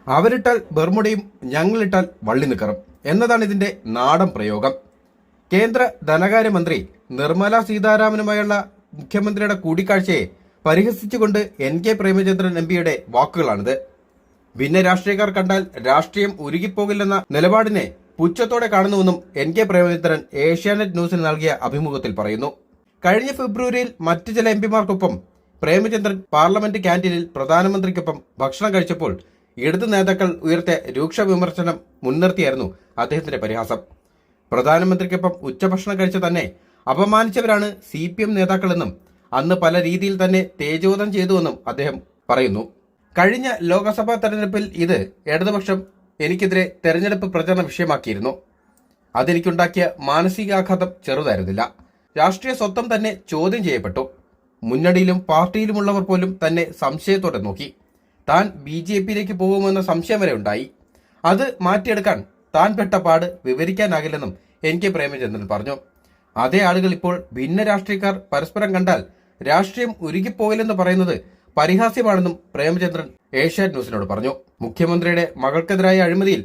അവരിട്ടാൽ ബർമുടയും ഞങ്ങളിട്ടാൽ വള്ളി നിക്കറും എന്നതാണ് ഇതിന്റെ നാടൻ പ്രയോഗം. കേന്ദ്ര ധനകാര്യമന്ത്രി നിർമ്മല സീതാരാമനുമായുള്ള മുഖ്യമന്ത്രിയുടെ കൂടിക്കാഴ്ചയെ പരിഹസിച്ചുകൊണ്ട് NK പ്രേമചന്ദ്രൻ MPയുടെ വാക്കുകളാണിത്. ഭിന്ന രാഷ്ട്രീയക്കാർ കണ്ടാൽ രാഷ്ട്രീയം ഉരുകിപ്പോകില്ലെന്ന നിലപാടിനെ പുച്ഛത്തോടെ കാണുന്നുവെന്നും NK പ്രേമചന്ദ്രൻ ഏഷ്യാനെറ്റ് ന്യൂസിന് നൽകിയ അഭിമുഖത്തിൽ പറയുന്നു. കഴിഞ്ഞ ഫെബ്രുവരിയിൽ മറ്റ് ചില MPമാർക്കൊപ്പം പ്രേമചന്ദ്രൻ പാർലമെന്റ് ക്യാന്റീനിൽ പ്രധാനമന്ത്രിക്കൊപ്പം ഭക്ഷണം കഴിച്ചപ്പോൾ ഇടതു നേതാക്കൾ ഉയർത്തിയ രൂക്ഷ വിമർശനം മുൻനിർത്തിയായിരുന്നു അദ്ദേഹത്തിന്റെ പരിഹാസം. പ്രധാനമന്ത്രിക്കൊപ്പം ഉച്ചഭക്ഷണം കഴിച്ച തന്നെ അപമാനിച്ചവരാണ് CPM നേതാക്കളെന്നും അന്ന് പല രീതിയിൽ തന്നെ തേജോധം ചെയ്തുവെന്നും അദ്ദേഹം പറയുന്നു. കഴിഞ്ഞ ലോക്സഭാ തെരഞ്ഞെടുപ്പിൽ ഇത് ഇടതുപക്ഷം എനിക്കെതിരെ തെരഞ്ഞെടുപ്പ് പ്രചരണ വിഷയമാക്കിയിരുന്നു. അതെനിക്കുണ്ടാക്കിയ മാനസികാഘാതം ചെറുതായിരുന്നില്ല. രാഷ്ട്രീയ സ്വത്വം തന്നെ ചോദ്യം ചെയ്യപ്പെട്ടു. മുന്നണിയിലും പാർട്ടിയിലുമുള്ളവർ പോലും തന്നെ സംശയത്തോടെ നോക്കി. താൻ BJPയിലേക്ക് പോകുമെന്ന സംശയം വരെ ഉണ്ടായി. അത് മാറ്റിയെടുക്കാൻ താൻ പെട്ട പാട് വിവരിക്കാനാകില്ലെന്നും NK പ്രേമചന്ദ്രൻ പറഞ്ഞു. അതേ ആളുകൾ ഇപ്പോൾ ഭിന്ന രാഷ്ട്രീയക്കാർ പരസ്പരം കണ്ടാൽ രാഷ്ട്രീയം ഉരുകിപ്പോയില്ലെന്ന് പറയുന്നത് പരിഹാസ്യമാണെന്നും പ്രേമചന്ദ്രൻ ഏഷ്യാനെറ്റ് ന്യൂസിനോട് പറഞ്ഞു. മുഖ്യമന്ത്രിയുടെ മകൾക്കെതിരായ അഴിമതിയിൽ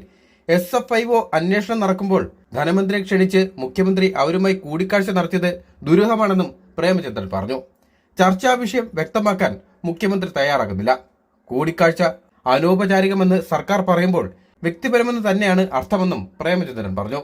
SFIO അന്വേഷണം നടക്കുമ്പോൾ ധനമന്ത്രിയെ ക്ഷണിച്ച് മുഖ്യമന്ത്രി അവരുമായി കൂടിക്കാഴ്ച നടത്തിയത് ദുരൂഹമാണെന്നും പ്രേമചന്ദ്രൻ പറഞ്ഞു. ചർച്ചാ വിഷയം വ്യക്തമാക്കാൻ മുഖ്യമന്ത്രി തയ്യാറാകുന്നില്ല. കൂടിക്കാഴ്ച അനൗപചാരികമെന്ന് സർക്കാർ പറയുമ്പോൾ വ്യക്തിപരമെന്ന് തന്നെയാണ് അർത്ഥമെന്നും പ്രേമചന്ദ്രൻ പറഞ്ഞു.